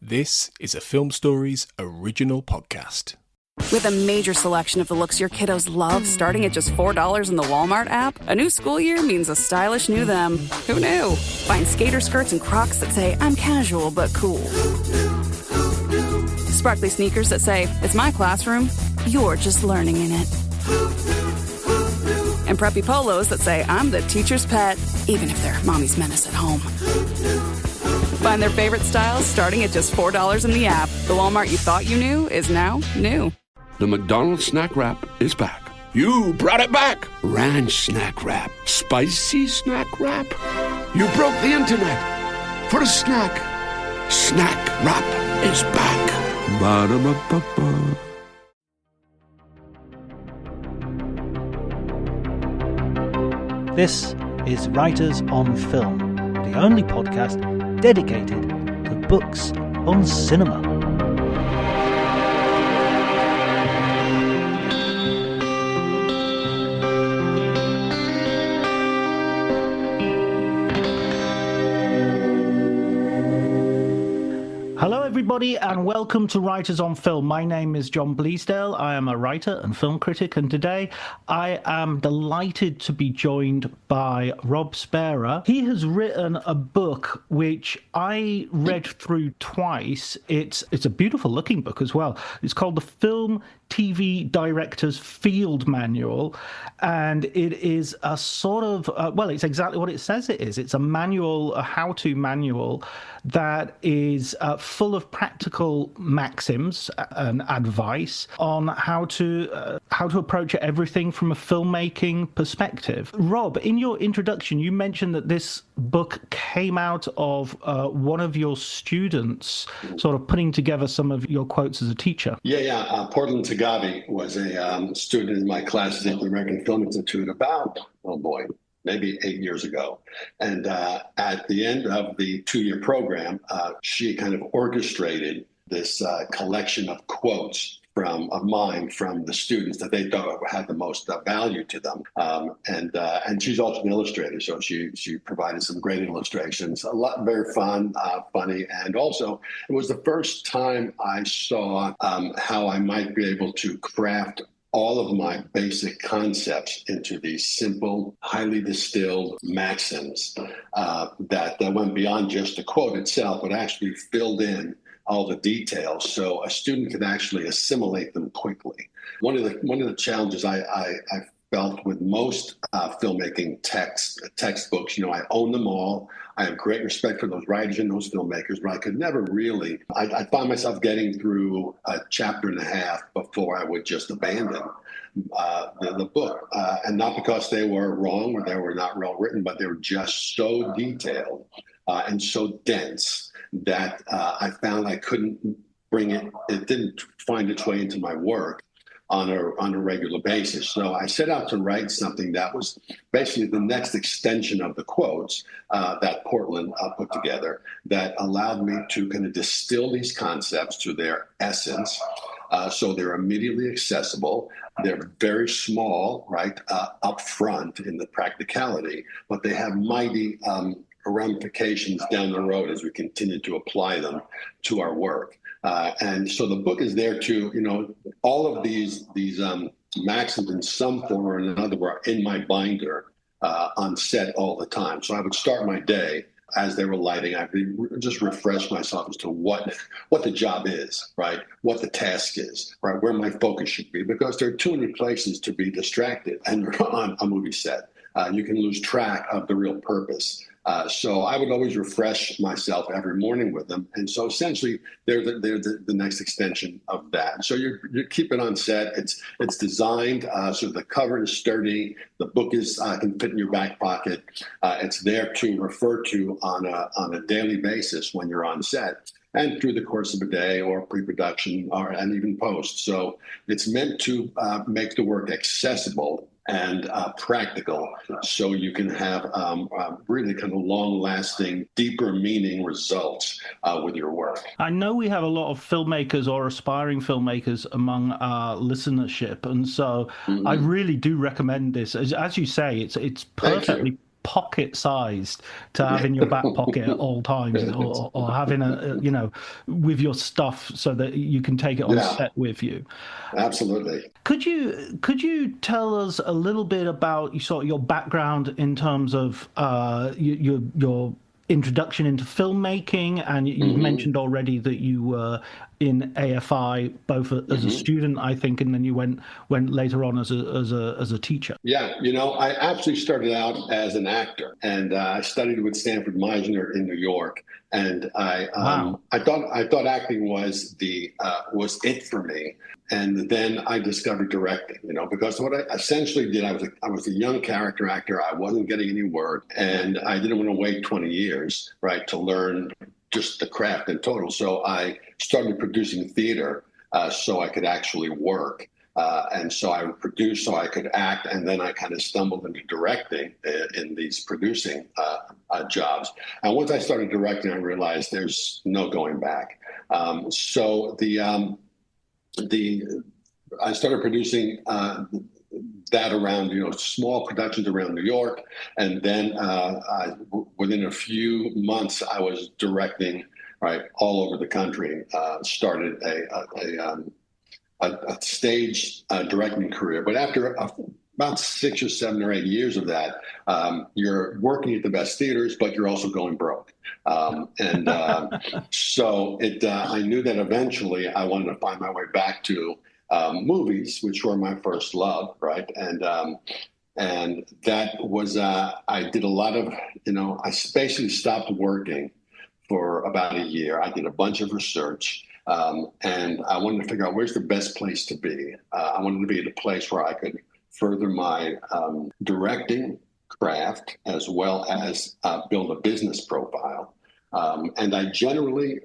This is a Film Stories original podcast. With a major selection of the looks your kiddos love, starting at just $4 in the Walmart app, a new school year means a stylish new them. Who knew? Find skater skirts and Crocs that say, I'm casual but cool. Sparkly sneakers that say, it's my classroom, you're just learning in it. And preppy polos that say, I'm the teacher's pet, even if they're mommy's menace at home. Find their favorite styles starting at just $4 in the app. The Walmart you thought you knew is now new. The McDonald's snack wrap is back. You brought it back. Ranch snack wrap. Spicy snack wrap. You broke the internet for a snack. Snack wrap is back. Ba-da-ba-ba-ba. This is Writers on Film, the only podcast dedicated to books on cinema. Hello everybody and welcome to Writers on Film. My name is John Bleasdale. I am a writer and film critic, and today I am delighted to be joined by Rob Spera. He has written a book which I read through twice. It's a beautiful looking book as well. It's called The Film TV Director's Field Manual, and it is a sort of, well, it's exactly what it says it is. It's a manual, a how-to manual that is full of practical maxims and advice on how to approach everything from a filmmaking perspective. Rob, in your introduction, you mentioned that this book came out of one of your students sort of putting together some of your quotes as a teacher. Yeah. Portland Tagavi was a student in my classes at the American Film Institute about, maybe 8 years ago. And at the end of the 2-year program, she kind of orchestrated this collection of quotes of mine from the students that they thought had the most value to them. And she's also an illustrator, so she provided some great illustrations. A lot, very fun, funny, and also it was the first time I saw how I might be able to craft all of my basic concepts into these simple, highly distilled maxims that went beyond just the quote itself, but actually filled in all the details so a student could actually assimilate them quickly. One of the challenges I felt with most filmmaking textbooks, I own them all. I have great respect for those writers and those filmmakers, but I could never really, I found myself getting through a chapter and a half before I would just abandon the book. And not because they were wrong or they were not well written, but they were just so detailed and so dense that I found I couldn't bring it didn't find its way into my work on a regular basis. So I set out to write something that was basically the next extension of the quotes that Portland put together that allowed me to kind of distill these concepts to their essence. So they're immediately accessible. They're very small, right, up front in the practicality, but they have mighty ramifications down the road as we continue to apply them to our work. And so the book is there to, all of these maxims in some form or another were in my binder on set all the time. So I would start my day as they were lighting. I would just refresh myself as to what the job is, right? What the task is, right? Where my focus should be, because there are too many places to be distracted and you're on a movie set. You can lose track of the real purpose. So I would always refresh myself every morning with them. And so essentially they're the next extension of that. So you keep it on set. It's designed so the cover is sturdy. The book can fit in your back pocket. It's there to refer to on a daily basis when you're on set and through the course of a day or pre-production and even post. So it's meant to make the work accessible and practical, so you can have really kind of long-lasting, deeper meaning results with your work. I know we have a lot of filmmakers or aspiring filmmakers among our listenership, and so I really do recommend this. As you say, it's perfectly pocket-sized to have in your back pocket at all times, or having with your stuff so that you can take it on set with you. Absolutely. Could you tell us a little bit about your background in terms of your introduction into filmmaking? And you've mentioned already that you were in AFI both as a student, I think, and then you went later on as a teacher. Yeah, I actually started out as an actor, and I studied with Stanford Meisner in New York. And I thought acting was it for me. And then I discovered directing, because what I essentially did, I was a young character actor. I wasn't getting any work, and I didn't want to wait 20 years, right, to learn just the craft in total. So I started producing theater so I could actually work. And so I would produce so I could act, and then I kind of stumbled into directing in these producing jobs. And once I started directing, I realized there's no going back. I started producing that around, small productions around New York. And then within a few months, I was directing all over the country, started a stage directing career. But after about 6 or 7 or 8 years of that, you're working at the best theaters, but you're also going broke. So I knew that eventually I wanted to find my way back to movies, which were my first love, right? And that was, I did a lot of, I basically stopped working for about a year. I did a bunch of research. And I wanted to figure out where's the best place to be. I wanted to be at a place where I could further my directing craft as well as build a business profile. And I generally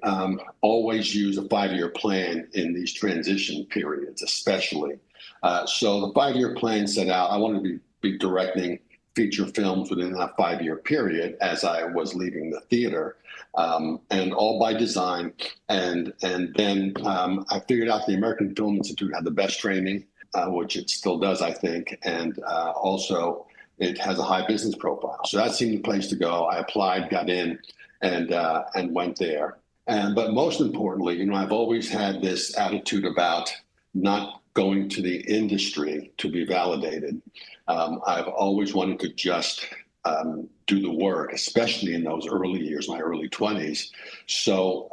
always use a 5-year plan in these transition periods, especially. So the 5-year plan set out, I wanted to be directing feature films within that 5-year period as I was leaving the theater, and all by design. And then I figured out the American Film Institute had the best training, which it still does, I think. And also it has a high business profile. So that seemed the place to go. I applied, got in, and went there. But most importantly, I've always had this attitude about not going to the industry to be validated. I've always wanted to just do the work, especially in those early years, my early 20s. So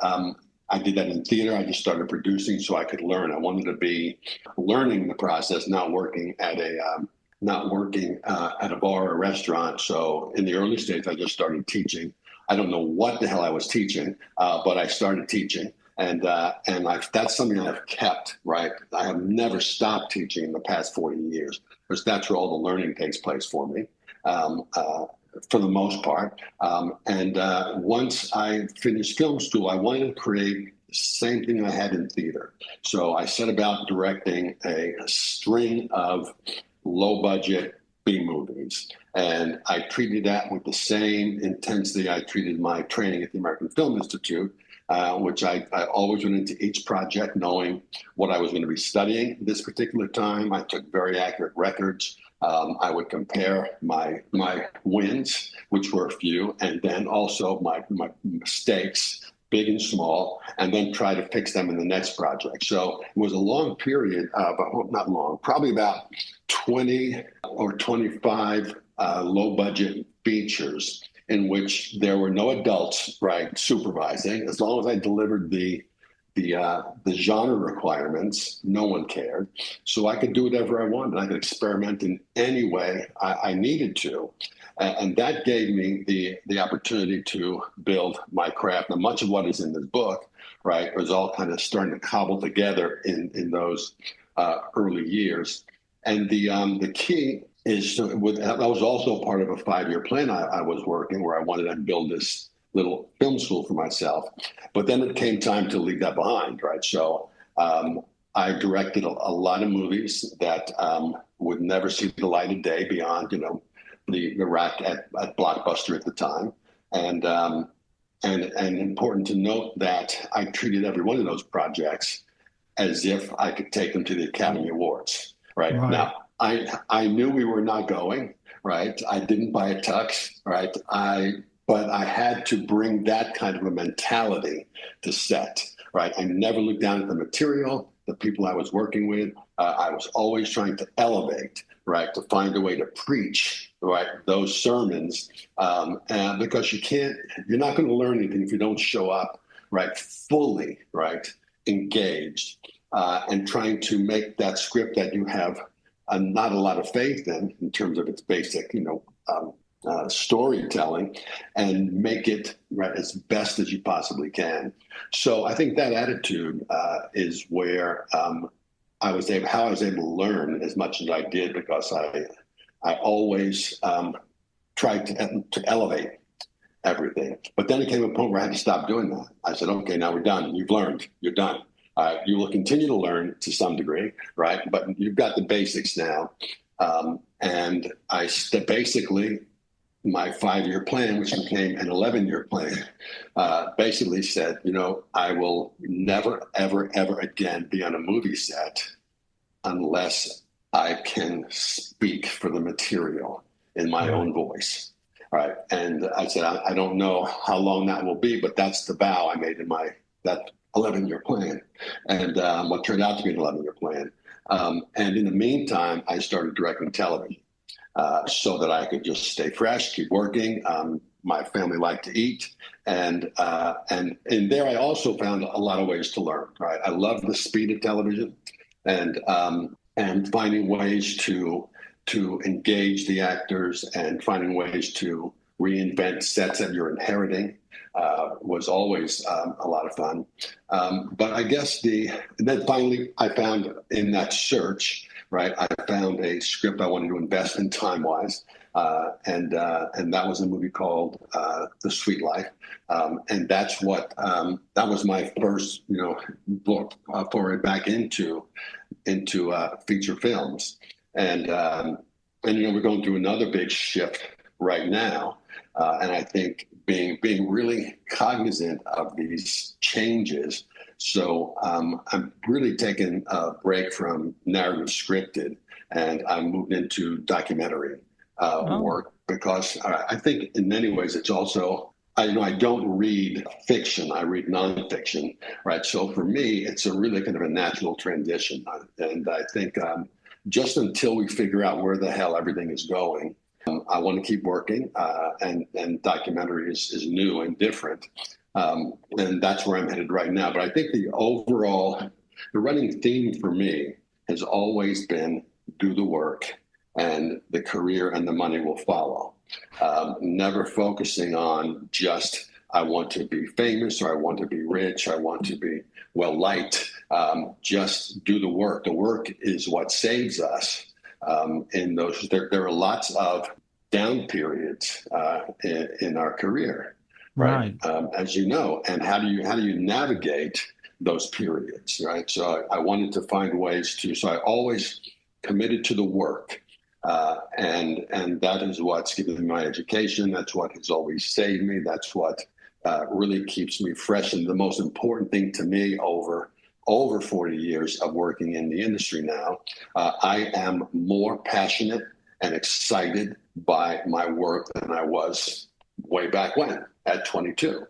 I did that in theater. I just started producing so I could learn. I wanted to be learning the process, not working at a bar or restaurant. So in the early stage, I just started teaching. I don't know what the hell I was teaching, but I started teaching. And that's something I've kept, right? I have never stopped teaching in the past 40 years, because that's where all the learning takes place for me, for the most part. Once I finished film school, I wanted to create the same thing I had in theater. So I set about directing a string of low-budget B movies. And I treated that with the same intensity I treated my training at the American Film Institute, which I always went into each project knowing what I was going to be studying this particular time. I took very accurate records. I would compare my wins, which were a few, and then also my mistakes, big and small, and then try to fix them in the next project. So it was a long period, not long, probably about 20 or 25 low-budget features in which there were no adults, right, supervising. As long as I delivered the genre requirements, no one cared. So I could do whatever I wanted. I could experiment in any way I needed to. And that gave me the opportunity to build my craft. Now, much of what is in this book, right, was all kind of starting to cobble together in those early years. And the key is that was also part of a 5-year plan I was working, where I wanted to build this little film school for myself. But then it came time to leave that behind, right? So I directed a lot of movies that would never see the light of day beyond, the rack at Blockbuster at the time. And important to note that I treated every one of those projects as if I could take them to the Academy Awards, right? Now, I knew we were not going, right? I didn't buy a tux, right? But I had to bring that kind of a mentality to set, right? I never looked down at the material, the people I was working with. I was always trying to elevate, right? To find a way to preach, right? Those sermons, and because you're not going to learn anything if you don't show up, right? Fully, right? Engaged, and trying to make that script that you have not a lot of faith in terms of its basic, storytelling, and make it right as best as you possibly can. So I think that attitude is where I was able to learn as much as I did, because I always tried to elevate everything. But then it came a point where I had to stop doing that. I said, okay, now we're done. You've learned. You're done. You will continue to learn to some degree, right? But you've got the basics now. And basically, my 5-year plan, which became an 11-year plan, basically said, I will never, ever, ever again be on a movie set unless I can speak for the material in my own voice. All right. And I said, I don't know how long that will be, but that's the vow I made in that 11-year plan, and what turned out to be an 11-year plan. And in the meantime, I started directing television so that I could just stay fresh, keep working. My family liked to eat, and there I also found a lot of ways to learn. Right, I love the speed of television, and finding ways to engage the actors, and finding ways to reinvent sets that you're inheriting. Was always a lot of fun. But I guess then finally I found in that search, right, I found a script I wanted to invest in time-wise. And that was a movie called The Sweet Life. And that's what, that was my first, book foray back into feature films. And we're going through another big shift right now. And I think being really cognizant of these changes. So I'm really taking a break from narrative scripted, and I moved into documentary work, because I think in many ways it's also, I don't read fiction, I read nonfiction, right? So for me, it's a really kind of a natural transition. And I think just until we figure out where the hell everything is going, I want to keep working, and documentary is new and different, and that's where I'm headed right now. But I think the running theme for me has always been do the work, and the career and the money will follow. Never focusing on just I want to be famous, or I want to be rich, I want to be well liked. Just do the work. The work is what saves us. In those, there are lots of down periods in our career, right? As you know, and how do you navigate those periods, right? So I wanted to find ways to. So I always committed to the work, and that is what's given me my education. That's what has always saved me. That's what really keeps me fresh. And the most important thing to me over 40 years of working in the industry now, I am more passionate and excited by my work than I was way back when at 22,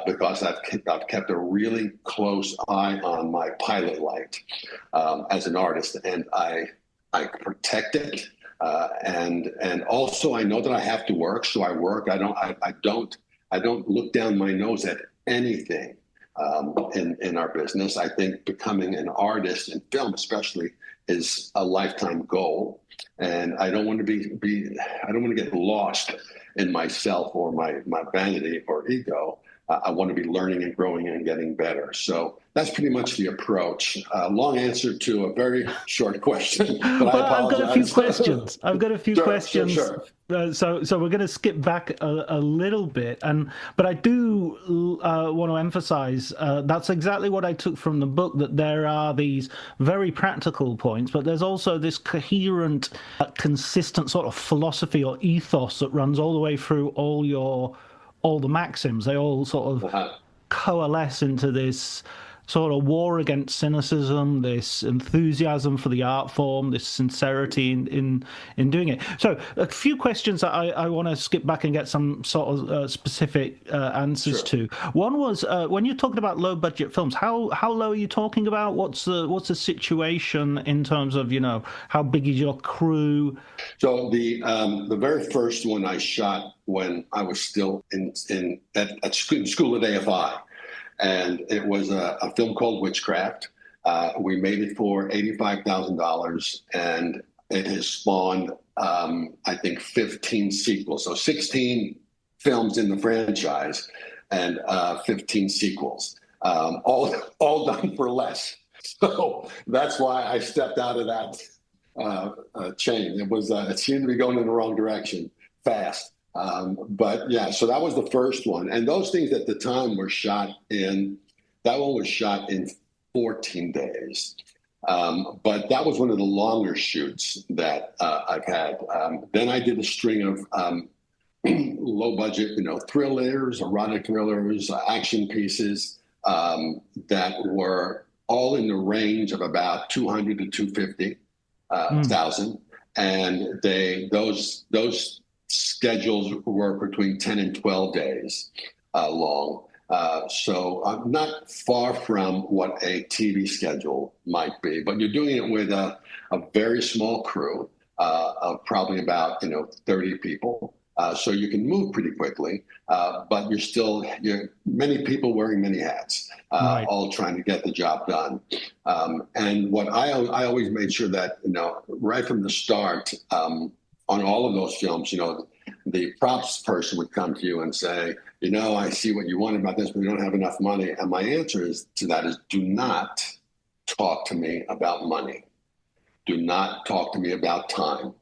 because I've kept a really close eye on my pilot light as an artist, and I protect it, and also I know that I have to work, so I work. I don't look down my nose at anything. In our business, I think becoming an artist in film, especially, is a lifetime goal, and I don't want to I don't want to get lost in myself or my vanity or ego. I want to be learning and growing and getting better. So that's pretty much the approach. Long answer to a very short question, but I apologize. I've got a few questions. Sure, questions. Sure. So we're going to skip back a little bit, but I do want to emphasize that's exactly what I took from the book, that there are these very practical points, but there's also this coherent, consistent sort of philosophy or ethos that runs all the way through all the maxims. They all sort of coalesce into this sort of war against cynicism, this enthusiasm for the art form, this sincerity in doing it. So a few questions that I want to skip back and get some sort of specific answers to. One was when you're talking about low budget films, how low are you talking about? What's the situation in terms of, how big is your crew? So the very first one I shot when I was still at school at AFI, and it was a film called Witchcraft. We made it for $85,000, and it has spawned, I think, 15 sequels. So 16 films in the franchise and 15 sequels, all done for less. So that's why I stepped out of that chain. It seemed to be going in the wrong direction fast. But yeah, so that was the first one. And those things at the time were that one was shot in 14 days. But that was one of the longer shoots that I've had. Then I did a string of low budget, thrillers, erotic thrillers, action pieces that were all in the range of about 200 to 250,000. And those schedules were between 10 and 12 days long. So I'm not far from what a TV schedule might be, but you're doing it with a very small crew of probably about 30 people. So you can move pretty quickly, but you're many people wearing many hats, right, all trying to get the job done. And what I always made sure that, right from the start, on all of those films, the props person would come to you and say, I see what you want about this, but we don't have enough money. And my answer to that is, do not talk to me about money. Do not talk to me about time,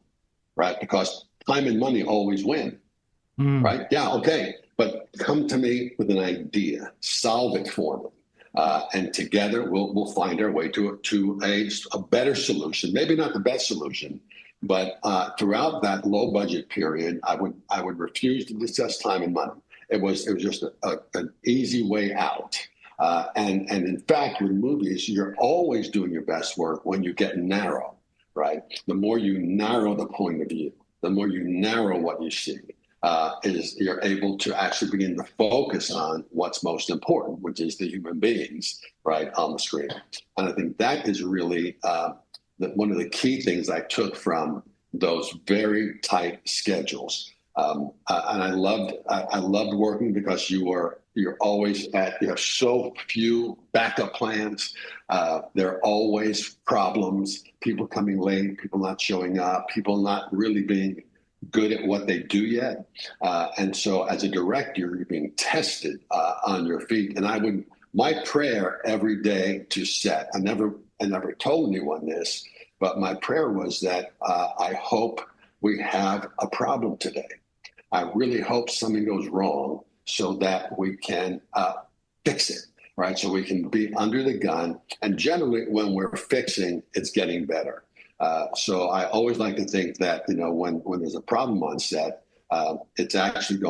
right? Because time and money always win, right? Yeah, okay. But come to me with an idea, solve it for me. And together we'll find our way to a better solution. Maybe not the best solution, but throughout that low budget period, I would refuse to discuss time and money. It was just an easy way out. And in fact, with movies, you're always doing your best work when you get narrow, right? The more you narrow the point of view, the more you narrow what you see, is you're able to actually begin to focus on what's most important, which is the human beings, right, on the screen. And I think that is really one of the key things I took from those very tight schedules. And I loved working because you're always you have so few backup plans. There are always problems, people coming late, people not showing up, people not really being good at what they do yet. And so as a director, you're being tested on your feet. And my prayer every day to set, I never told anyone this, but my prayer was that I hope we have a problem today. I really hope something goes wrong so that we can fix it, right? So we can be under the gun. And generally, when we're fixing, it's getting better. So I always like to think that, when there's a problem on set, it's actually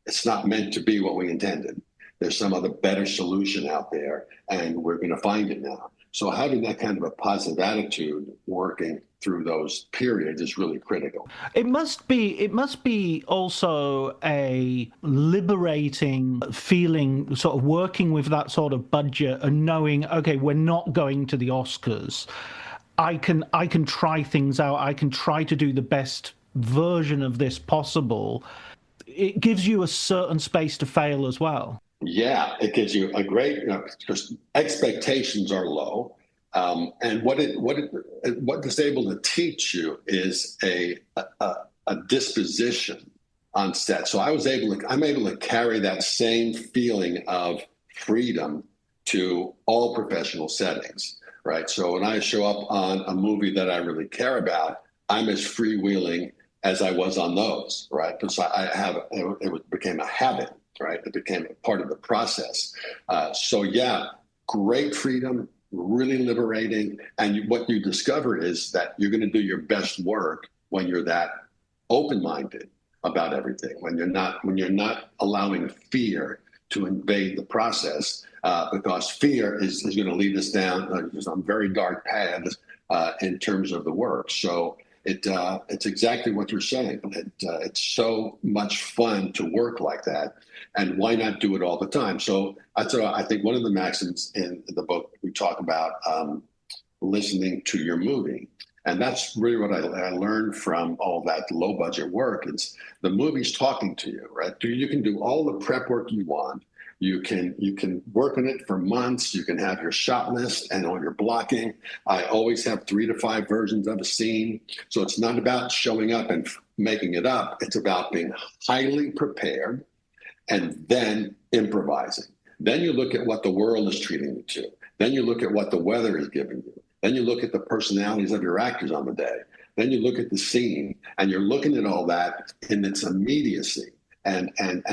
it's not meant to be what we intended. There's some other better solution out there, and we're going to find it now. So having that kind of a positive attitude working through those periods is really critical. It must be also a liberating feeling, sort of working with that sort of budget and knowing, okay, we're not going to the Oscars. I can try things out. I can try to do the best version of this possible. It gives you a certain space to fail as well. Yeah, it gives you a great, because expectations are low, and what it's able to teach you is a disposition on set. So I'm able to carry that same feeling of freedom to all professional settings, right? So when I show up on a movie that I really care about, I'm as freewheeling as I was on those, right? Because it became a habit. Right, it became a part of the process. So yeah, great freedom, really liberating. And what you discover is that you're going to do your best work when you're that open-minded about everything. When you're not allowing fear to invade the process because fear is going to lead us down some very dark paths in terms of the work. So it's exactly what you're saying. It's so much fun to work like that, and why not do it all the time? So I think one of the maxims in the book we talk about listening to your movie. And that's really what I learned from all that low budget work. It's the movie's talking to you, right? You can do all the prep work you want. You can work on it for months. You can have your shot list and all your blocking. I always have 3 to 5 versions of a scene. So it's not about showing up and making it up. It's about being highly prepared and then improvising. Then you look at what the world is treating you to. Then you look at what the weather is giving you. Then you look at the personalities of your actors on the day. Then you look at the scene, and you're looking at all that in its immediacy. And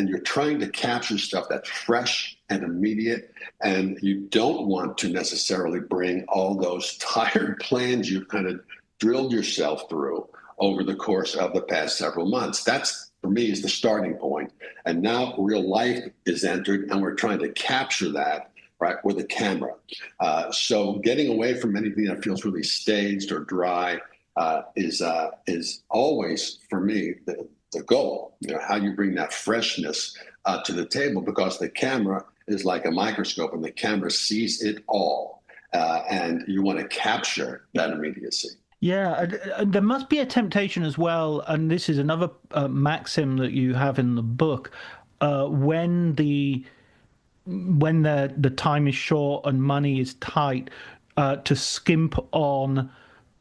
you're trying to capture stuff that's fresh and immediate. And you don't want to necessarily bring all those tired plans you've kind of drilled yourself through over the course of the past several months. That's, for me, is the starting point. And now real life is entered, and we're trying to capture that, right, with a camera. So getting away from anything that feels really staged or dry is always, for me, the goal. You know, how you bring that freshness to the table, because the camera is like a microscope, and the camera sees it all, and you want to capture that immediacy. Yeah, and there must be a temptation as well, and this is another maxim that you have in the book, when the time is short and money is tight, to skimp on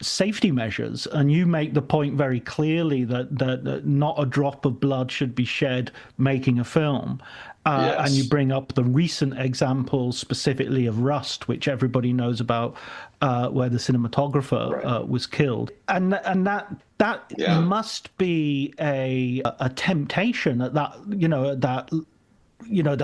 safety measures. And you make the point very clearly that not a drop of blood should be shed making a film. Yes. And you bring up the recent examples specifically of Rust, which everybody knows about, where the cinematographer was killed. And that must be a temptation at that, that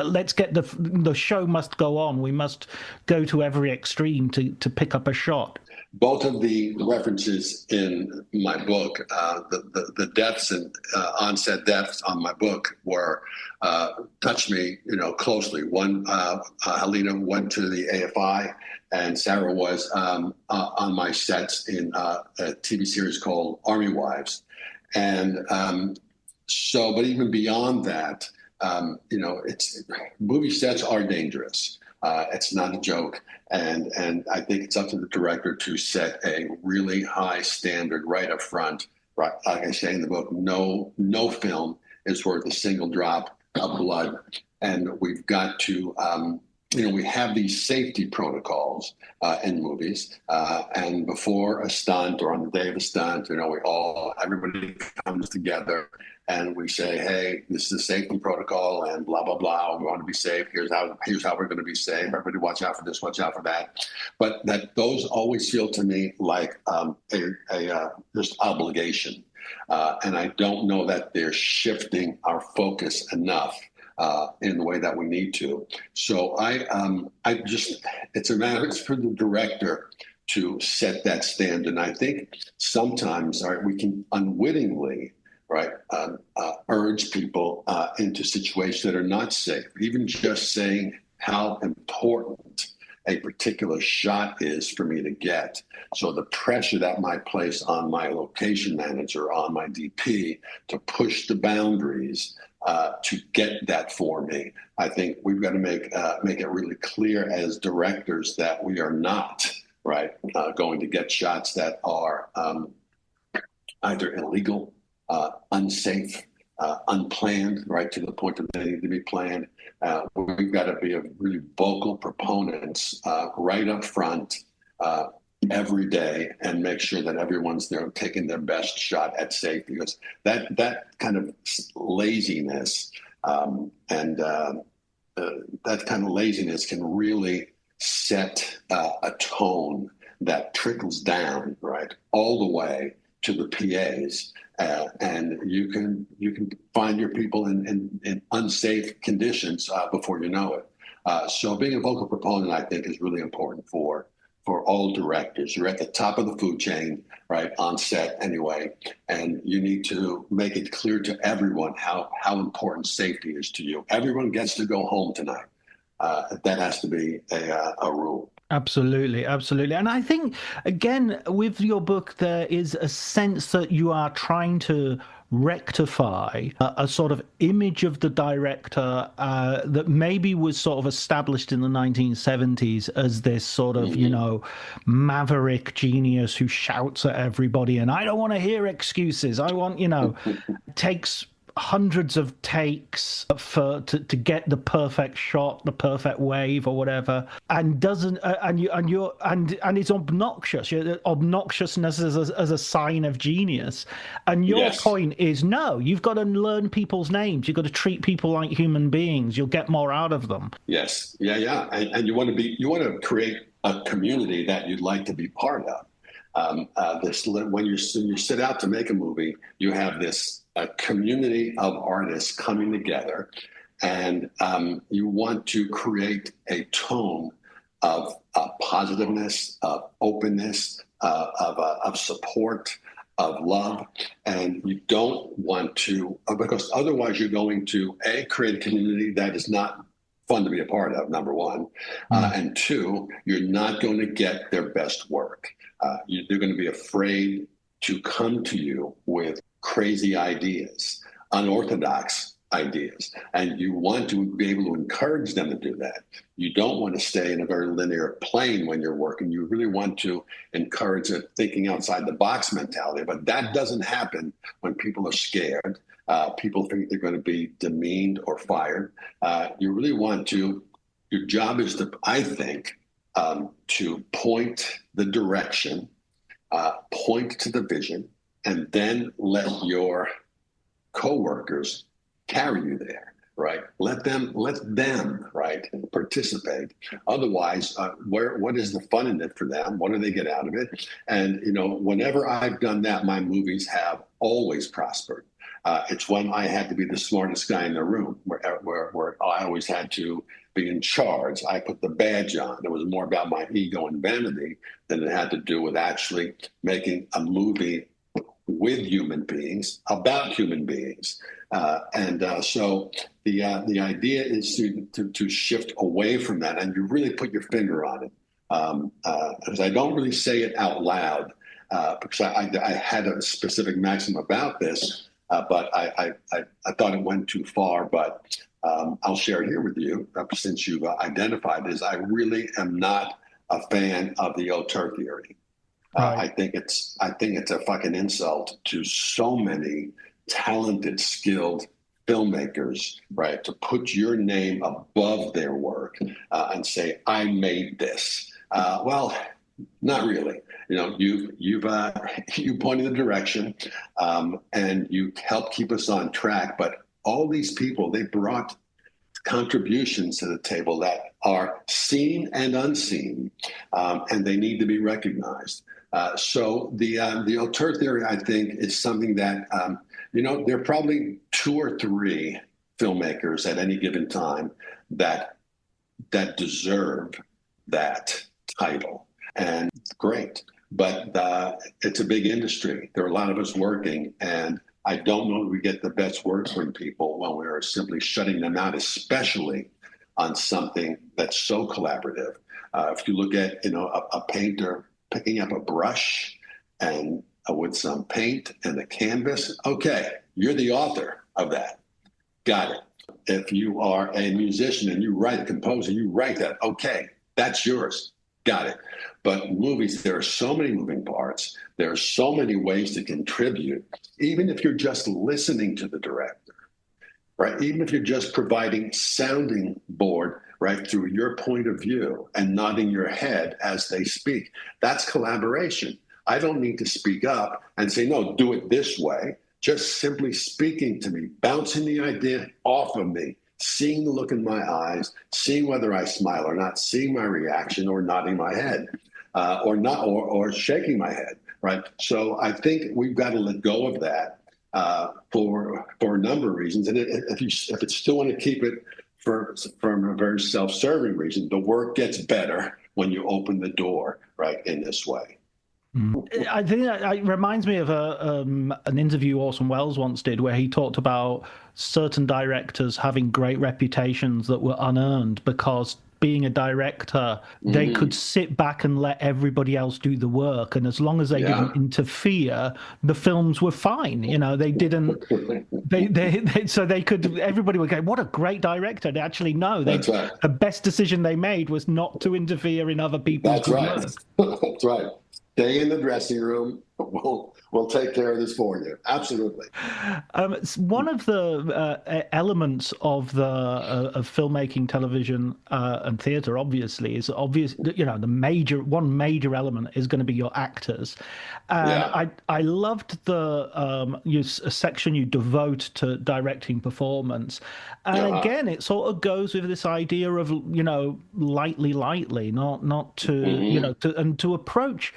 let's get the show must go on. We must go to every extreme to pick up a shot. Both of the references in my book, the deaths and onset deaths on my book were touched me, closely. One, Helena went to the AFI, and Sarah was on my sets in a TV series called Army Wives, and but even beyond that. It's movie sets are dangerous. It's not a joke, and I think it's up to the director to set a really high standard right up front. Right, like I say in the book, no film is worth a single drop of blood, and we've got to. We have these safety protocols in movies, and before a stunt or on the day of a stunt, everybody comes together and we say, hey, this is a safety protocol and blah, blah, blah. We want to be safe. Here's how we're going to be safe. Everybody watch out for this, watch out for that. But those always feel to me like just obligation. And I don't know that they're shifting our focus enough in the way that we need to. So it's for the director to set that standard. And I think sometimes we can unwittingly urge people into situations that are not safe. Even just saying how important a particular shot is for me to get. So the pressure that might place on my location manager, on my DP, to push the boundaries to get that for me. I think we've got to make it really clear as directors that we are not going to get shots that are either illegal, unsafe, unplanned, to the point that they need to be planned. We've got to be a really vocal proponents right up front every day and make sure that everyone's there taking their best shot at safety, because that kind of laziness that kind of laziness can really set a tone that trickles down all the way to the PAs, and you can find your people in unsafe conditions before you know it. So being a vocal proponent, I think, is really important for for all directors. You're at the top of the food chain, right, on set anyway, and you need to make it clear to everyone how important safety is to you. Everyone gets to go home tonight. That has to be a rule. Absolutely, absolutely. And I think, again, with your book, there is a sense that you are trying to rectify a sort of image of the director that maybe was sort of established in the 1970s as this sort of, maverick genius who shouts at everybody, and I don't want to hear excuses. I want, takes hundreds of takes to get the perfect shot, the perfect wave or whatever, and doesn't and it's obnoxious. Obnoxiousness as a sign of genius. And your point is, no, you've got to learn people's names. You've got to treat people like human beings. You'll get more out of them. Yes, yeah, and you want to create a community that you'd like to be part of. When you set out to make a movie, you have a community of artists coming together, and you want to create a tone of positiveness, of openness, of support, of love, and you don't want to, because otherwise you're going to create a community that is not fun to be a part of, number one, and two, you're not going to get their best work. They're going to be afraid to come to you with crazy ideas, unorthodox ideas, and you want to be able to encourage them to do that. You don't want to stay in a very linear plane when you're working. You really want to encourage a thinking outside the box mentality, but that doesn't happen when people are scared. People think they're going to be demeaned or fired. You really want to, your job is to, I think, to point the direction, point to the vision, and then let your coworkers carry you there, right? Let them, right, participate. Otherwise, what is the fun in it for them? What do they get out of it? And, whenever I've done that, my movies have always prospered. It's when I had to be the smartest guy in the room, where I always had to be in charge. I put the badge on. It was more about my ego and vanity than it had to do with actually making a movie with human beings, about human beings. So the idea is to shift away from that, and you really put your finger on it. Because I don't really say it out loud, because I had a specific maxim about this, but I thought it went too far. But I'll share it here with you, since you've identified this. I really am not a fan of the auteur theory. Right. I think it's a fucking insult to so many talented, skilled filmmakers, right, to put your name above their work and say, I made this. Well, not really. You pointed the direction, and you helped keep us on track. But all these people, they brought contributions to the table that are seen and unseen, and they need to be recognized. So the auteur theory, I think, is something that, there are probably 2 or 3 filmmakers at any given time that deserve that title. And great. But it's a big industry. There are a lot of us working, and I don't know if we get the best work from people when we are simply shutting them out, especially on something that's so collaborative. If you look at, a painter picking up a brush and with some paint and a canvas, okay, you're the author of that. Got it. If you are a musician and you write, a composer, you write that, okay, that's yours. Got it. But movies, there are so many moving parts. There are so many ways to contribute, even if you're just listening to the director, right? Even if you're just providing sounding board, right, through your point of view and nodding your head as they speak. That's collaboration. I don't need to speak up and say, no, do it this way. Just simply speaking to me, bouncing the idea off of me, seeing the look in my eyes, seeing whether I smile or not, seeing my reaction or nodding my head or shaking my head, right? So I think we've got to let go of that for a number of reasons. And if you still want to keep it from a very self-serving reason, the work gets better, when you open the door, right, in this way. I think it reminds me of an interview Orson Welles once did, where he talked about certain directors having great reputations that were unearned because being a director, they could sit back and let everybody else do the work, and as long as they didn't interfere, the films were fine. You know, they didn't. So they could. Everybody would go, "What a great director!" They actually no. That's right. The best decision they made was not to interfere in other people's work. That's right. Stay in the dressing room. We'll take care of this for you. Absolutely. One of the elements of the of filmmaking, television, and theatre, obviously, is obvious. You know, one major element is going to be your actors. And I loved the a section you devote to directing performance. And again, it sort of goes with this idea of, you know, lightly, not to to approach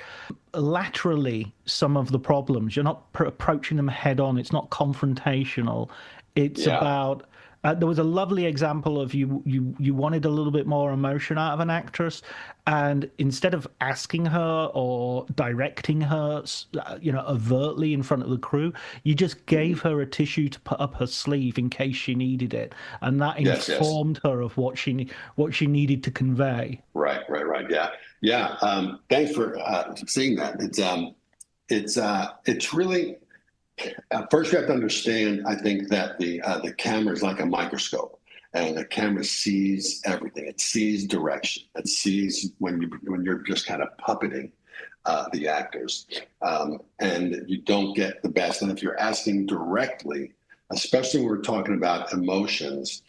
laterally some of the problems. You're not approaching them head on. It's not confrontational. It's about there was a lovely example of you wanted a little bit more emotion out of an actress, and instead of asking her or directing her, you know, overtly in front of the crew, you just gave her a tissue to put up her sleeve in case she needed it, and that informed her of what she needed to convey. Right. Yeah. Thanks for seeing that. It's really. First, you have to understand, I think, that the camera is like a microscope, and the camera sees everything. It sees direction. It sees when you're just kind of puppeting the actors, and you don't get the best. And if you're asking directly, especially when we're talking about emotions,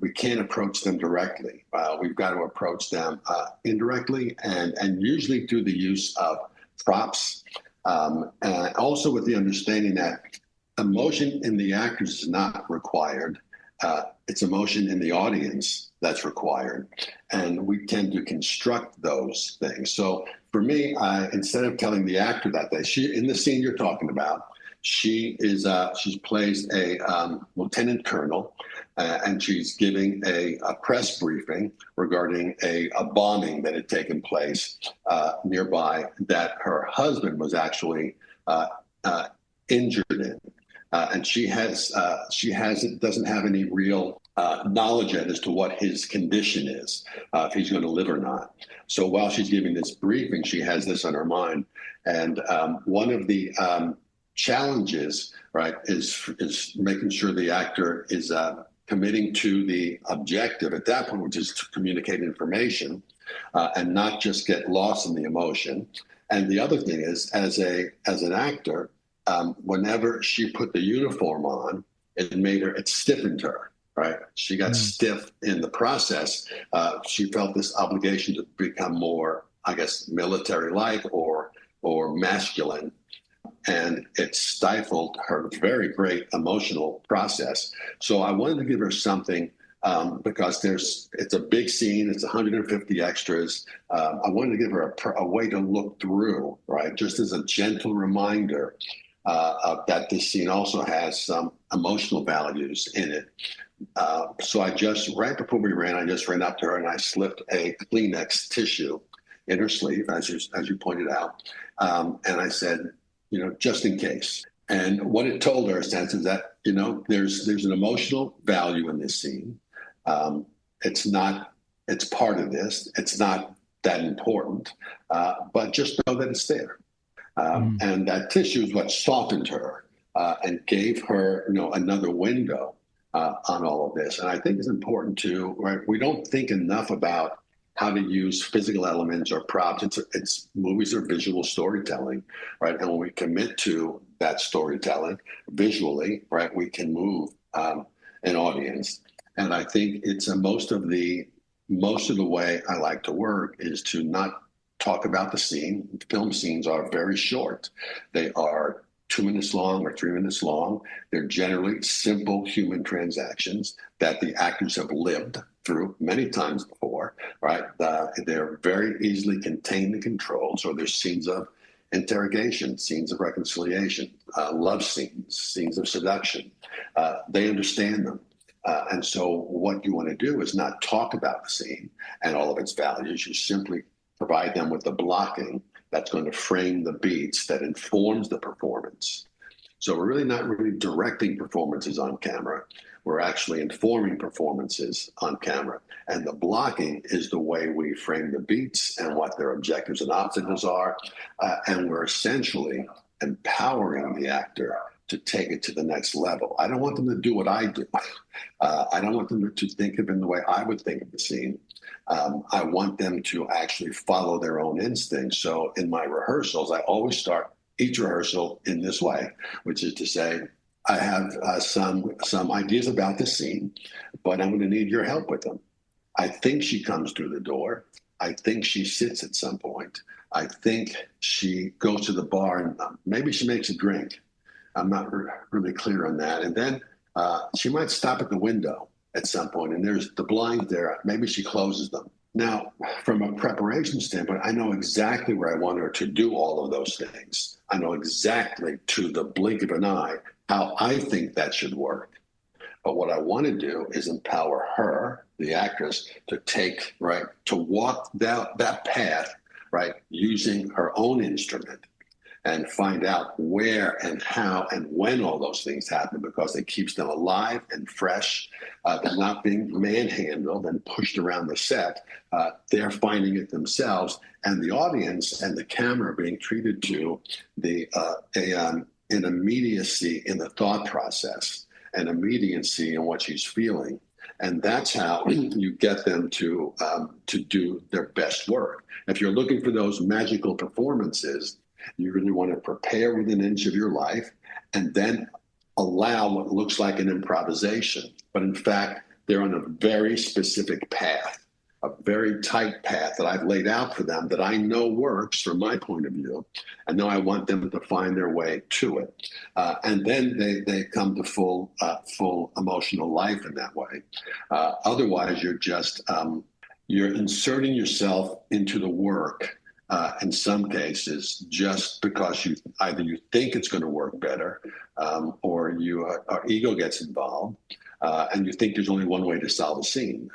we can't approach them directly. We've got to approach them indirectly, and usually through the use of props. And also with the understanding that emotion in the actors is not required. It's emotion in the audience that's required. And we tend to construct those things. So for me, instead of telling the actor that in the scene you're talking about, she plays a lieutenant colonel, and she's giving a press briefing regarding a bombing that had taken place nearby that her husband was actually injured in, and she doesn't have any real knowledge yet as to what his condition is, if he's going to live or not. So while she's giving this briefing, she has this on her mind, and one of the challenges, right, is making sure the actor is committing to the objective at that point, which is to communicate information and not just get lost in the emotion. And the other thing is, as an actor, whenever she put the uniform on, it stiffened her. Right, she got stiff in the process. She felt this obligation to become more, I guess, military-like or masculine. And it stifled her very great emotional process. So I wanted to give her something because it's a big scene. It's 150 extras. I wanted to give her a way to look through, right? Just as a gentle reminder that this scene also has some emotional values in it. So right before we ran, I just ran up to her and I slipped a Kleenex tissue in her sleeve, as you pointed out. And I said, you know, just in case. And what it told her, in a sense, is that, you know, there's an emotional value in this scene. It's part of this. It's not that important, but just know that it's there. And that tissue is what softened her and gave her, you know, another window on all of this. And I think it's important to, right, we don't think enough about how to use physical elements or props. It's movies are visual storytelling, right? And when we commit to that storytelling visually, right, we can move an audience. And I think it's most of the way I like to work is to not talk about the scene. Film scenes are very short. They are 2 minutes long or 3 minutes long. They're generally simple human transactions that the actors have lived through many times before, right? They're very easily contained and controlled. So there's scenes of interrogation, scenes of reconciliation, love scenes, scenes of seduction. They understand them. And so what you want to do is not talk about the scene and all of its values. You simply provide them with the blocking that's going to frame the beats that informs the performance. So we're really not really directing performances on camera. We're actually informing performances on camera. And the blocking is the way we frame the beats and what their objectives and obstacles are. And we're essentially empowering the actor to take it to the next level. I don't want them to do what I do. I don't want them to think of it in the way I would think of the scene. I want them to actually follow their own instincts. So in my rehearsals, I always start each rehearsal in this way, which is to say, I have some ideas about the scene, but I'm going to need your help with them. I think she comes through the door. I think she sits at some point. I think she goes to the bar and maybe she makes a drink. I'm not really clear on that. And then she might stop at the window at some point, and there's the blinds there. Maybe she closes them. Now, from a preparation standpoint, I know exactly where I want her to do all of those things. I know exactly to the blink of an eye how I think that should work. But what I want to do is empower her, the actress, to walk that path, right, using her own instrument and find out where and how and when all those things happen, because it keeps them alive and fresh. They're not being manhandled and pushed around the set. They're finding it themselves, and the audience and the camera being treated to an immediacy in the thought process, an immediacy in what she's feeling. And that's how you get them to do their best work. If you're looking for those magical performances, you really want to prepare within an inch of your life and then allow what looks like an improvisation. But in fact, they're on a very specific path, a very tight path that I've laid out for them that I know works from my point of view. And now I want them to find their way to it. And then they come to full emotional life in that way. Otherwise, you're just, you're inserting yourself into the work in some cases, just because you think it's going to work better, or our ego gets involved, and you think there's only one way to solve a scene.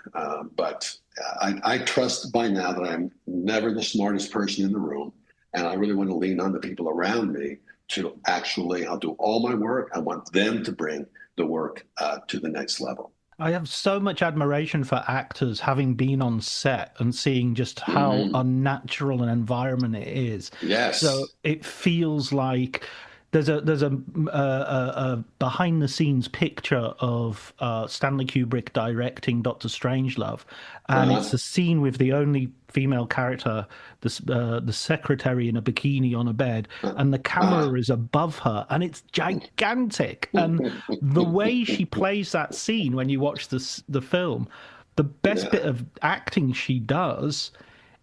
But I trust by now that I'm never the smartest person in the room, and I really want to lean on the people around me to actually, I'll do all my work. I want them to bring the work to the next level. I have so much admiration for actors, having been on set and seeing just how unnatural an environment it is. Yes. So it feels like there's a behind the scenes picture of Stanley Kubrick directing Dr. Strangelove, and it's a scene with the only female character, the secretary in a bikini on a bed, and the camera is above her, and it's gigantic. And the way she plays that scene, when you watch the film, the best bit of acting she does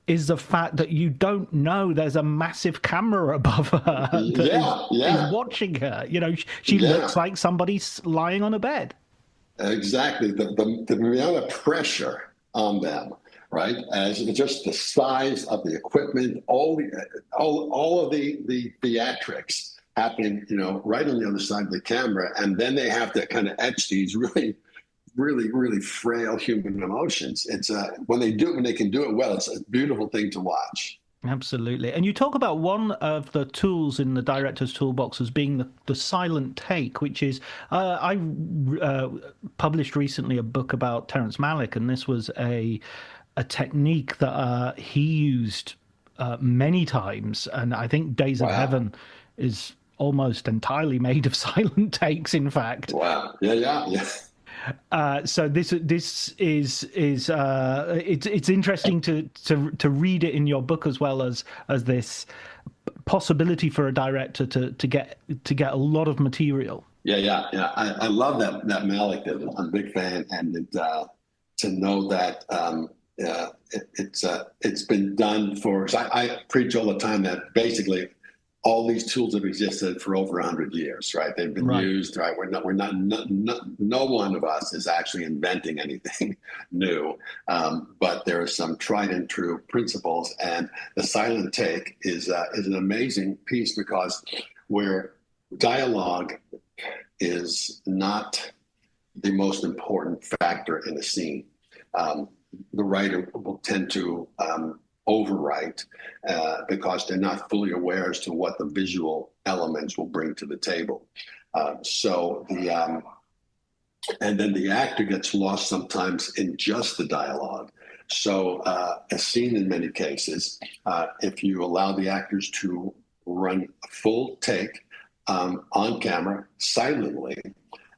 is the fact that you don't know there's a massive camera above her that is watching her. You know, she looks like somebody's lying on a bed. Exactly. The amount of pressure on them, right? As just the size of the equipment, all of the theatrics happening, you know, right on the other side of the camera, and then they have to kind of etch these really frail human emotions. It's when they can do it well, it's a beautiful thing to watch. Absolutely. And you talk about one of the tools in the director's toolbox as being the silent take, which is, I published recently a book about Terrence Malick, and this was a technique that he used many times. And I think Days of Heaven is almost entirely made of silent takes, in fact. Wow. Yeah. So this is it's interesting to read it in your book, as well as this possibility for a director to get a lot of material. Yeah. I love that Malick did. I'm a big fan, and to know that it's been done for. I preach all the time that basically all these tools have existed for over 100 years, right? They've been used, right? We're not no one of us is actually inventing anything new, but there are some tried and true principles, and the silent take is an amazing piece, because where dialogue is not the most important factor in a scene. The writer will tend to overwrite because they're not fully aware as to what the visual elements will bring to the table. And then the actor gets lost sometimes in just the dialogue. So a scene in many cases, if you allow the actors to run a full take on camera silently,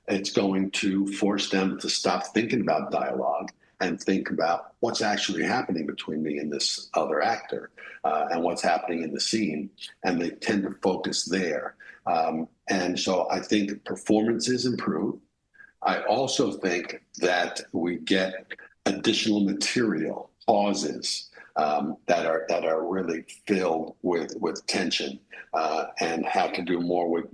it's going to force them to stop thinking about dialogue and think about what's actually happening between me and this other actor and what's happening in the scene. And they tend to focus there. And so I think performances improve. I also think that we get additional material, pauses that are really filled with tension and have to do more with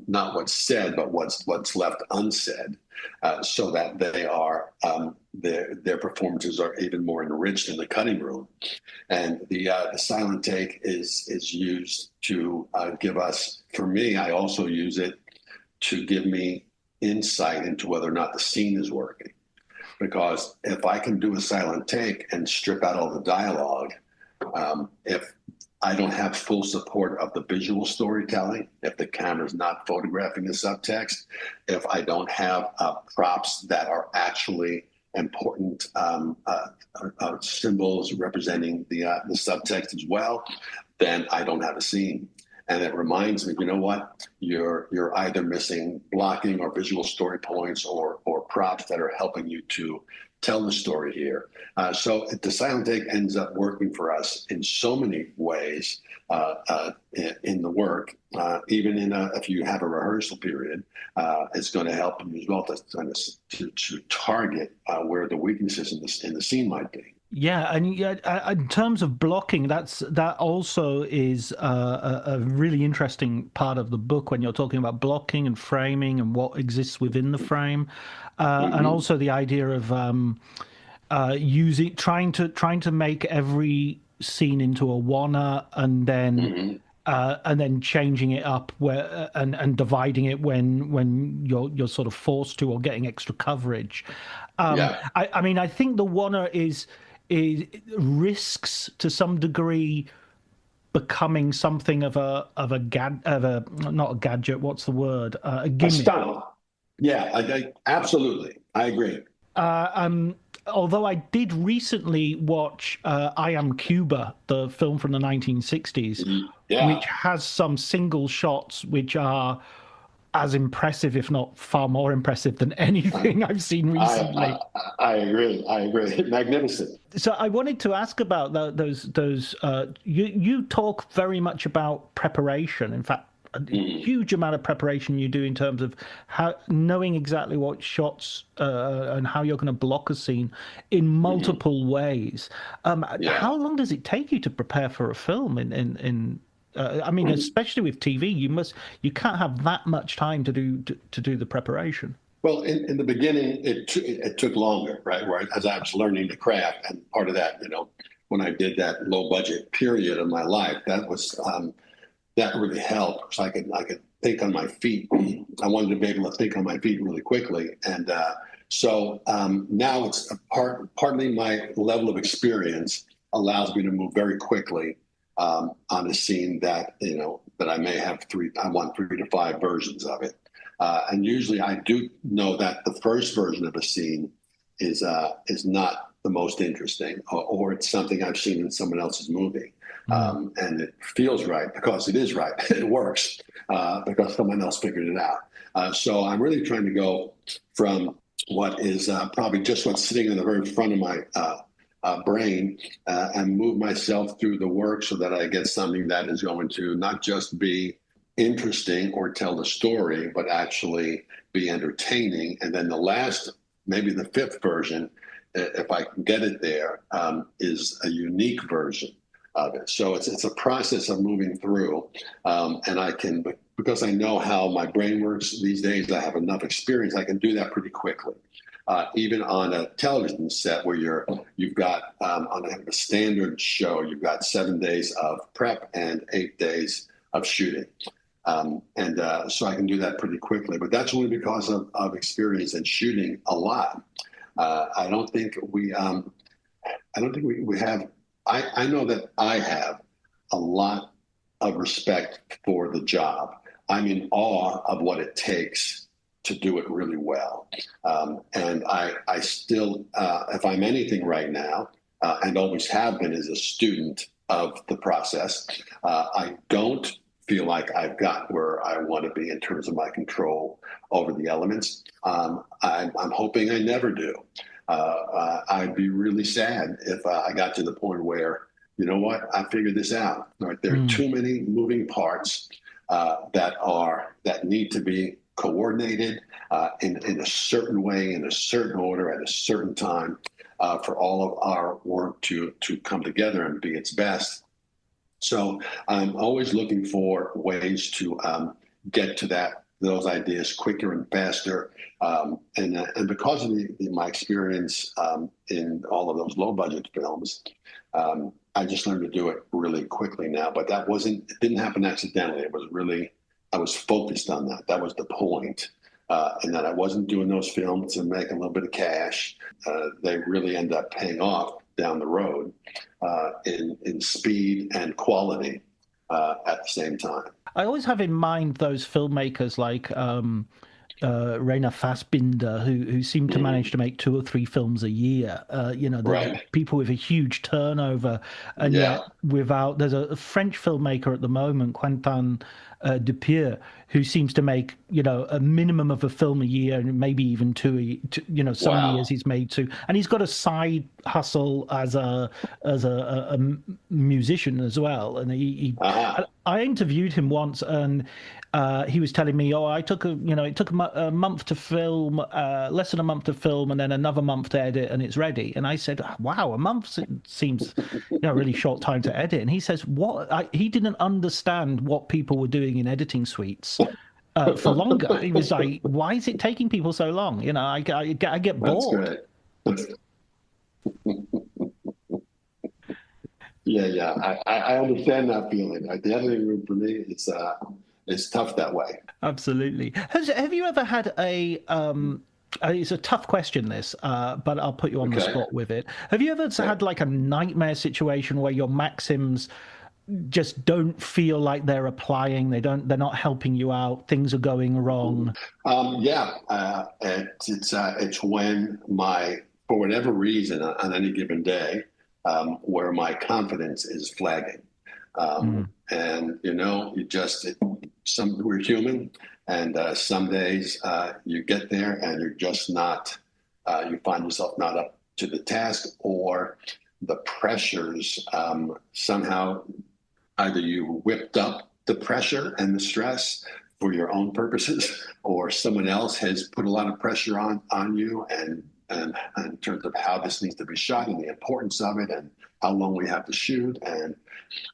not what's said, but what's left unsaid, so that their performances are even more enriched in the cutting room. And the silent take is used to give us. For me, I also use it to give me insight into whether or not the scene is working. Because if I can do a silent take and strip out all the dialogue, if I don't have full support of the visual storytelling, if the camera's not photographing the subtext, if I don't have props that are actually important symbols representing the subtext as well, then I don't have a scene. And it reminds me, you know what? You're either missing blocking or visual story points or props that are helping you to tell the story here. So the silent take ends up working for us in so many ways in the work. Even if you have a rehearsal period, it's going to help you as well to target where the weaknesses in the scene might be. Yeah, and in terms of blocking, that also is a really interesting part of the book when you're talking about blocking and framing and what exists within the frame, and also the idea of trying to make every scene into a one-er and then changing it up and dividing it when you're sort of forced to or getting extra coverage. I mean, I think the one-er is risks to some degree becoming something of a not a gadget. What's the word? A gimmick. A stunt. Yeah, I absolutely. I agree. Although I did recently watch I Am Cuba, the film from the 1960s, which has some single shots which are as impressive, if not far more impressive than anything I've seen recently. I agree. Magnificent. So I wanted to ask about those. You talk very much about preparation. In fact, a huge amount of preparation you do in terms of knowing exactly what shots and how you're going to block a scene in multiple ways. How long does it take you to prepare for a film? I mean, especially with TV, you can't have that much time to do the preparation. Well, in the beginning, it took longer, right? Where as I was learning the craft, and part of that, when I did that low budget period of my life, that was that really helped. So I could think on my feet. I wanted to be able to think on my feet really quickly, and so now it's partly my level of experience allows me to move very quickly on a scene that I may have I want 3 to 5 versions of it. And usually I do know that the first version of a scene is not the most interesting, or it's something I've seen in someone else's movie. And it feels right because it is right. It works because someone else figured it out. So I'm really trying to go from what is probably just what's sitting in the very front of my brain and move myself through the work so that I get something that is going to not just be interesting or tell the story, but actually be entertaining. And then the last, maybe the 5th version, if I can get it there, is a unique version of it. So it's a process of moving through, and I can, because I know how my brain works these days, I have enough experience, I can do that pretty quickly. Even on a television set where you've got on a standard show, you've got 7 days of prep and 8 days of shooting. So I can do that pretty quickly. But that's only because of experience and shooting a lot. I don't think we have. I know that I have a lot of respect for the job. I'm in awe of what it takes to do it really well. And I still, if I'm anything right now, and always have been as a student of the process, I don't feel like I've got where I want to be in terms of my control over the elements. I'm hoping I never do. I'd be really sad if I got to the point where, you know what, I figured this out. Right? There are too many moving parts that need to be coordinated in a certain way, in a certain order, at a certain time, for all of our work to come together and be its best. So I'm always looking for ways to get to those ideas quicker and faster. And because of my experience in all of those low budget films, I just learned to do it really quickly now. But it didn't happen accidentally. I was focused on that. That was the point. And that I wasn't doing those films to make a little bit of cash. They really end up paying off down the road in speed and quality at the same time. I always have in mind those filmmakers like Rainer Fassbinder, who seem to manage to make 2 or 3 films a year. Right. People with a huge turnover, and yet there's a French filmmaker at the moment, Quentin Dupieux, who seems to make a minimum of a film a year, and maybe even 2. Some years he's made 2, and he's got a side hustle as a musician as well. And I interviewed him once, and he was telling me, it took a month to film, less than a month to film, and then another month to edit, and it's ready. And I said, wow, a month seems a really short time to edit. And he says, he didn't understand what people were doing in editing suites for longer. He was like, why is it taking people so long? I get bored. That's great. Yeah. I understand that feeling. The editing room for me is tough that way. Absolutely. Have you ever had it's a tough question, this, but I'll put you on the spot with it. Have you ever had like a nightmare situation where your maxims just don't feel like they're applying? They're not helping you out. Things are going wrong. It's when for whatever reason on any given day, where my confidence is flagging. And we're human, and some days you get there and you're just not. You find yourself not up to the task, or the pressures somehow either you whipped up the pressure and the stress for your own purposes, or someone else has put a lot of pressure on you and in terms of how this needs to be shot and the importance of it and how long we have to shoot and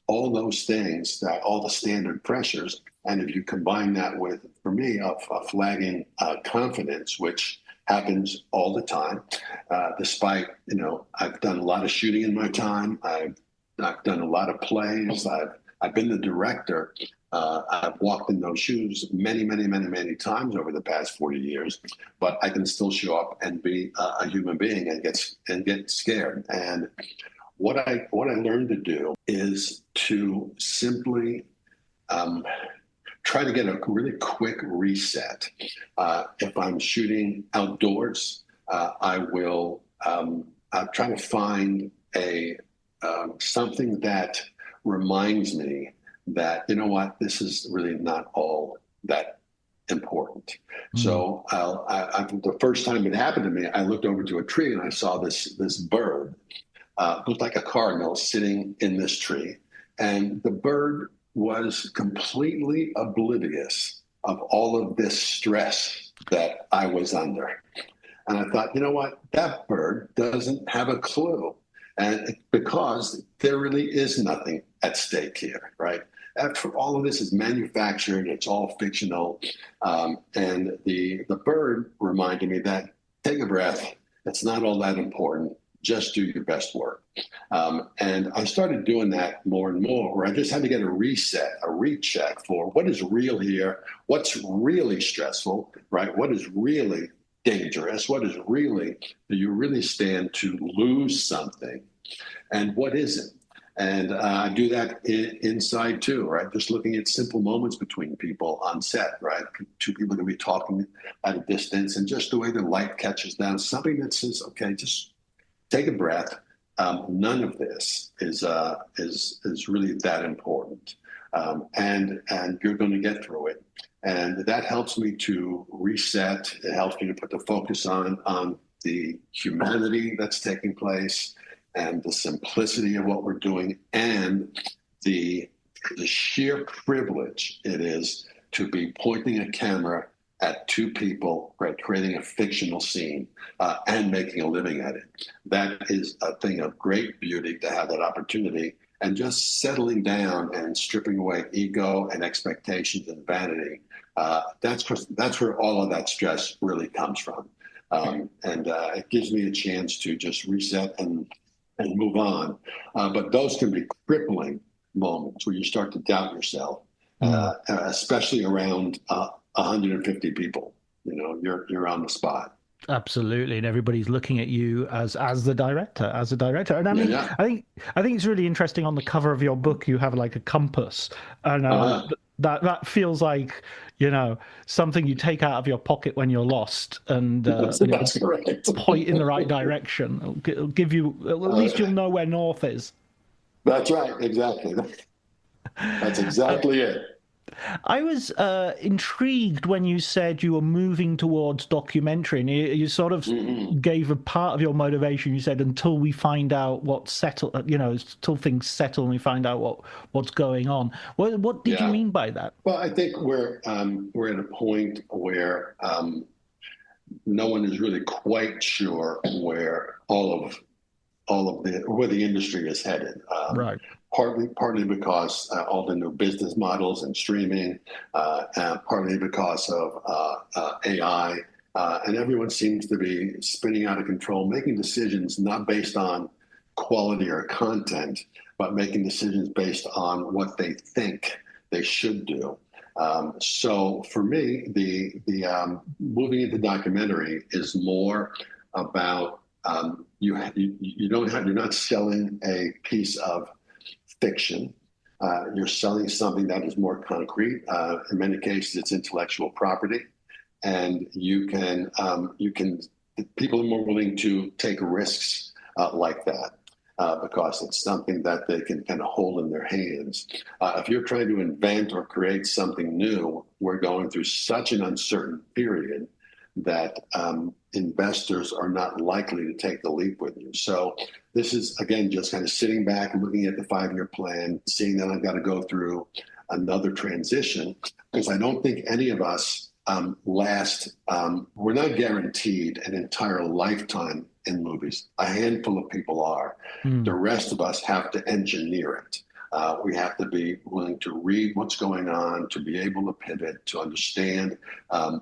all those things, all the standard pressures. And if you combine that with, for me, a flagging confidence, which happens all the time, despite, I've done a lot of shooting in my time. I've done a lot of plays. I've been the director. I've walked in those shoes many, many, many, many times over the past 40 years, but I can still show up and be a human being and get scared. And what I learned to do is to simply try to get a really quick reset. If I'm shooting outdoors, I'll try to find something that reminds me that, this is really not all that important. Mm-hmm. So the first time it happened to me, I looked over to a tree and I saw this bird, looked like a cardinal sitting in this tree. And the bird was completely oblivious of all of this stress that I was under. And I thought, that bird doesn't have a clue. And because there really is nothing at stake here, right? After all of this is manufactured, it's all fictional. And the bird reminded me that, take a breath. It's not all that important. just do your best work. And I started doing that more and more, where I just had to get a reset, a recheck for what is real here, what's really stressful, right? What is really dangerous? What is really, do you really stand to lose something? And what isn't? And I do that inside too, right? Just looking at simple moments between people on set, right? Two people can be talking at a distance, and just the way the light catches down, something that says, okay, just take a breath. None of this is really that important, and you're going to get through it. And that helps me to reset. It helps me to put the focus on the humanity that's taking place, and the simplicity of what we're doing, and the sheer privilege it is to be pointing a camera at two people, right, creating a fictional scene and making a living at it. That is a thing of great beauty to have that opportunity, and just settling down and stripping away ego and expectations and vanity. That's where all of that stress really comes from. And it gives me a chance to just reset and move on. But those can be crippling moments where you start to doubt yourself, especially around 150 people. You know, you're on the spot. Absolutely, and everybody's looking at you as the director, And I mean, Yeah. I think it's really interesting. On the cover of your book, you have like a compass, and that feels like, you know, something you take out of your pocket when you're lost, and That's correct. point in the right direction. It'll give you, at least you'll know where north is. That's right. Exactly. That's exactly it. I was intrigued when you said you were moving towards documentary, and you sort of gave a part of your motivation. You said, until we find out what's settled, you know, until things settle and we find out what's going on. What did you mean by that? Well, I think we're at a point where no one is really quite sure where where the industry is headed. Right. Partly because all the new business models and streaming, partly because of AI, and everyone seems to be spinning out of control, making decisions not based on quality or content, but making decisions based on what they think they should do. So for me, the moving into documentary is more about you're not selling a piece of fiction. You're selling something that is more concrete. In many cases, it's intellectual property, and people are more willing to take risks like that because it's something that they can kind of hold in their hands. If you're trying to invent or create something new, we're going through such an uncertain period that investors are not likely to take the leap with you. So this is, again, just kind of sitting back and looking at the 5-year plan, seeing that I've got to go through another transition, because I don't think any of us we're not guaranteed an entire lifetime in movies. A handful of people are. The rest of us have to engineer it. We have to be willing to read what's going on, to be able to pivot, to understand how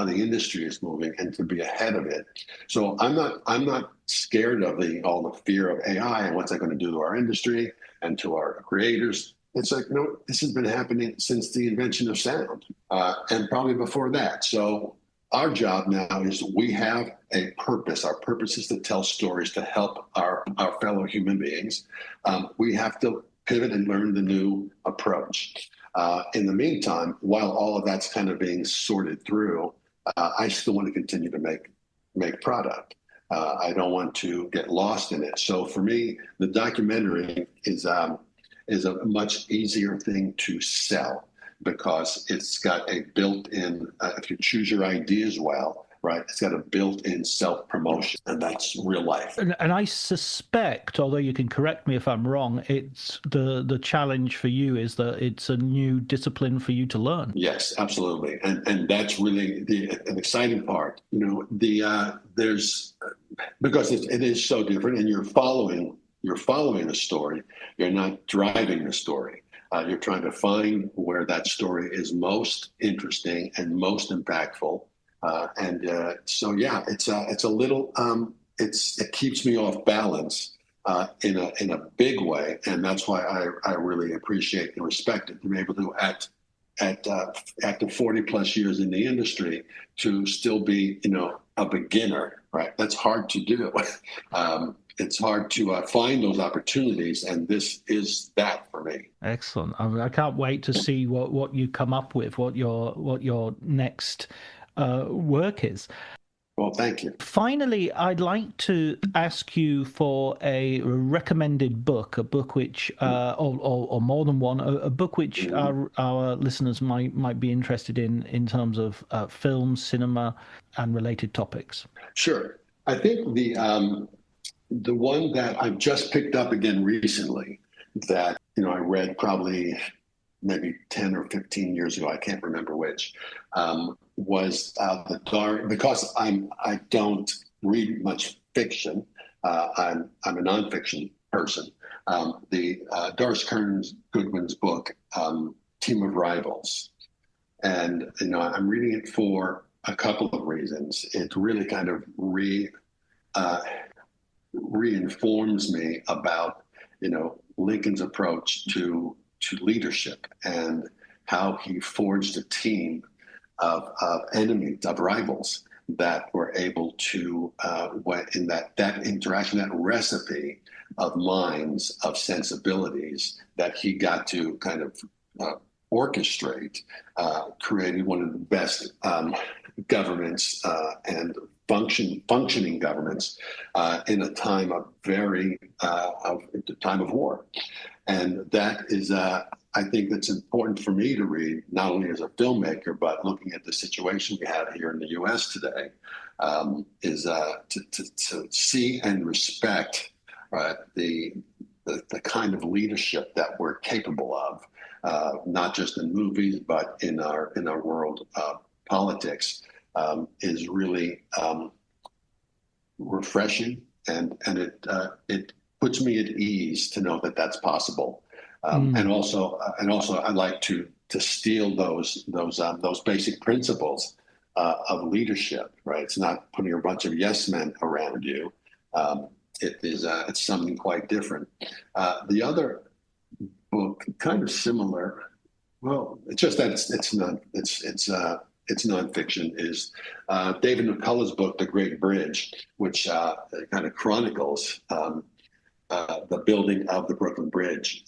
the industry is moving, and to be ahead of it. So I'm not scared of all the fear of AI and what's that going to do to our industry and to our creators. It's like, no, this has been happening since the invention of sound, and probably before that. So our job now is we have a purpose. Our purpose is to tell stories to help our fellow human beings. We have to pivot and learn the new approach. In the meantime, while all of that's kind of being sorted through, I still want to continue to make product. I don't want to get lost in it. So for me, the documentary is a much easier thing to sell, because it's got a built-in, if you choose your ideas well, right, it's got a built-in self-promotion, and that's real life. And I suspect, although you can correct me if I'm wrong, it's the challenge for you is that it's a new discipline for you to learn. Yes, absolutely, and that's really an exciting part. You know, there's because it is so different, and you're following a story. You're not driving the story. You're trying to find where that story is most interesting and most impactful. So yeah, it's a little it keeps me off balance in a big way, and that's why I really appreciate and respect it to be able to after 40 plus years in the industry to still be a beginner, right? That's hard to do. It's hard to find those opportunities, and this is that for me. Excellent. I can't wait to see what you come up with, what your next work is. Well, thank you. Finally, I'd like to ask you for a recommended book, a book which, or more than one, a book which our listeners might be interested in terms of film, cinema, and related topics. Sure. I think the one that I've just picked up again recently that I read probably maybe 10 or 15 years ago, I can't remember which, was because I don't read much fiction. I'm a nonfiction person. The Doris Kearns Goodwin's book, Team of Rivals, and I'm reading it for a couple of reasons. It really kind of reinforms me about Lincoln's approach to leadership and how he forged a team of enemies, of rivals that were able to, in that interaction, that recipe of minds, of sensibilities that he got to kind of orchestrate, created one of the best governments and functioning governments in a time of time of war. And that is, I think that's important for me to read, not only as a filmmaker, but looking at the situation we have here in the U.S. today, is to see and respect the kind of leadership that we're capable of, not just in movies, but in our world politics, is really refreshing, and it puts me at ease to know that that's possible. And also, I like to steal those basic principles of leadership. Right, it's not putting a bunch of yes men around you. It's something quite different. The other book, kind of similar. Well, it's just that it's nonfiction. Is David McCullough's book, The Great Bridge, which kind of chronicles the building of the Brooklyn Bridge,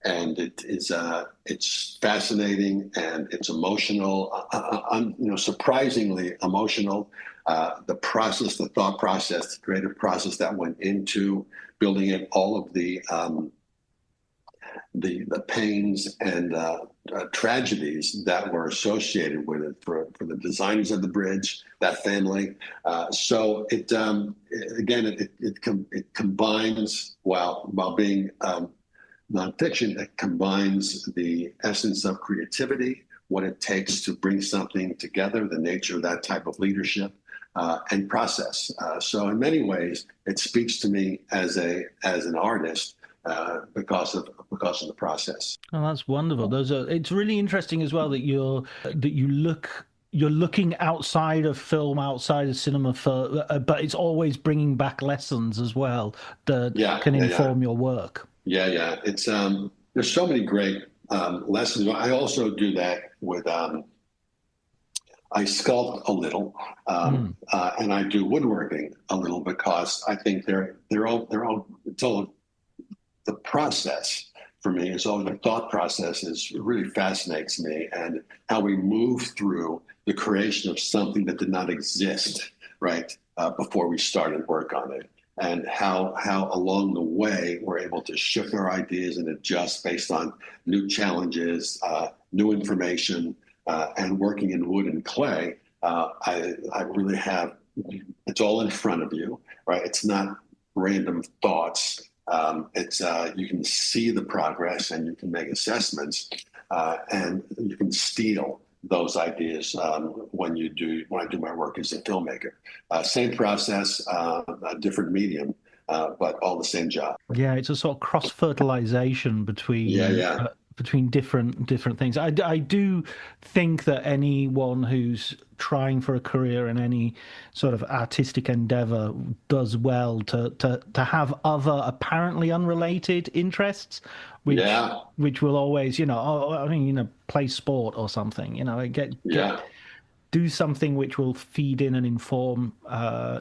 and it's fascinating and it's emotional, surprisingly emotional. The thought process, the creative process that went into building it, all of the pains and tragedies that were associated with it for the designers of the bridge, that family. So it combines, while being nonfiction, it combines the essence of creativity, what it takes to bring something together, the nature of that type of leadership, and process. So in many ways, it speaks to me as an artist. Because of the process. Oh, that's wonderful. It's really interesting as well that you're looking outside of film, outside of cinema, but it's always bringing back lessons as well that can inform your work. Yeah. It's there's so many great lessons. I also do that with. I sculpt a little, and I do woodworking a little because I think they're all. It's all. The process for me is always the thought process really fascinates me, and how we move through the creation of something that did not exist before we started work on it, and how along the way we're able to shift our ideas and adjust based on new challenges, new information, and working in wood and clay. I really have, it's all in front of you, right? It's not random thoughts. It's you can see the progress and you can make assessments, and you can steal those ideas when I do my work as a filmmaker. Same process, a different medium, but all the same job. Yeah, it's a sort of cross-fertilization between between different things. I do think that anyone who's trying for a career in any sort of artistic endeavor does well to have other apparently unrelated interests, which will always, play sport or something, do something which will feed in and inform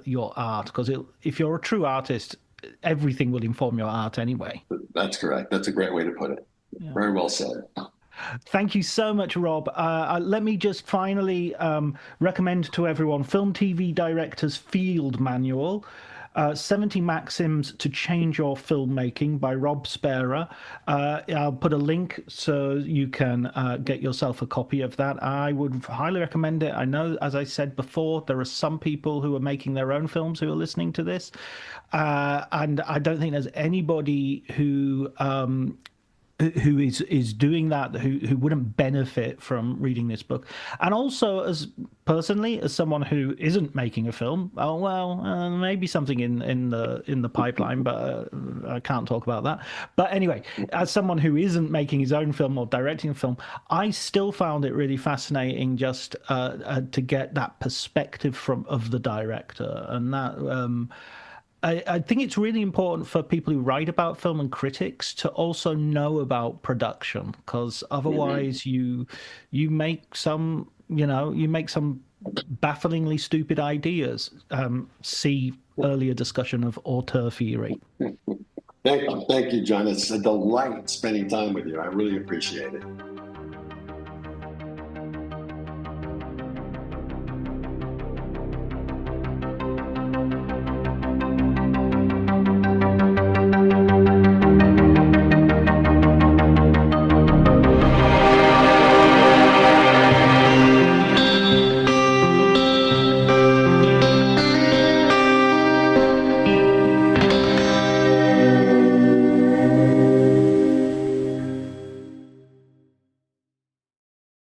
your art, because if you're a true artist, everything will inform your art anyway. That's correct. That's a great way to put it. Yeah. Very well said. Thank you so much, Rob. Let me just finally recommend to everyone Film TV Director's Field Manual, 70 Maxims to Change Your Filmmaking by Rob Spera. I'll put a link so you can get yourself a copy of that. I would highly recommend it. I know, as I said before, there are some people who are making their own films who are listening to this. And I don't think there's anybody who is doing that who wouldn't benefit from reading this book. And also, as someone who isn't making a film, maybe something in the pipeline, but I can't talk about that. But anyway, as someone who isn't making his own film or directing a film, I still found it really fascinating just to get that perspective of the director. And that I think it's really important for people who write about film and critics to also know about production, because otherwise you make some bafflingly stupid ideas. See earlier discussion of auteur theory. Thank you, John. It's a delight spending time with you. I really appreciate it.